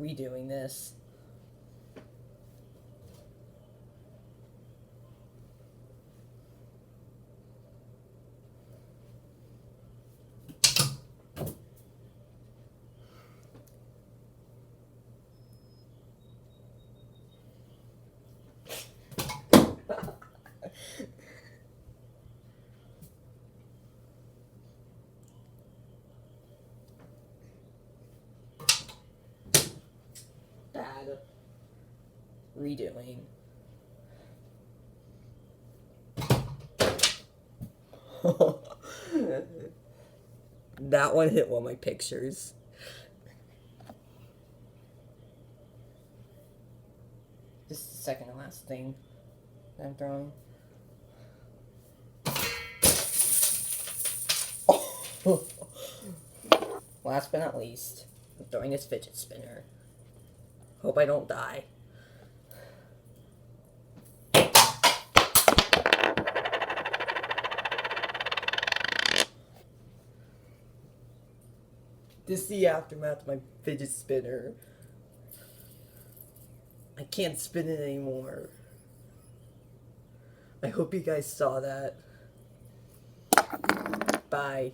redoing this. Bad. Redoing. That one hit one of my pictures. This is the second to last thing that I'm throwing. Last but not least, I'm throwing this fidget spinner. Hope I don't die. This is the aftermath of my fidget spinner. I can't spin it anymore. I hope you guys saw that. Bye.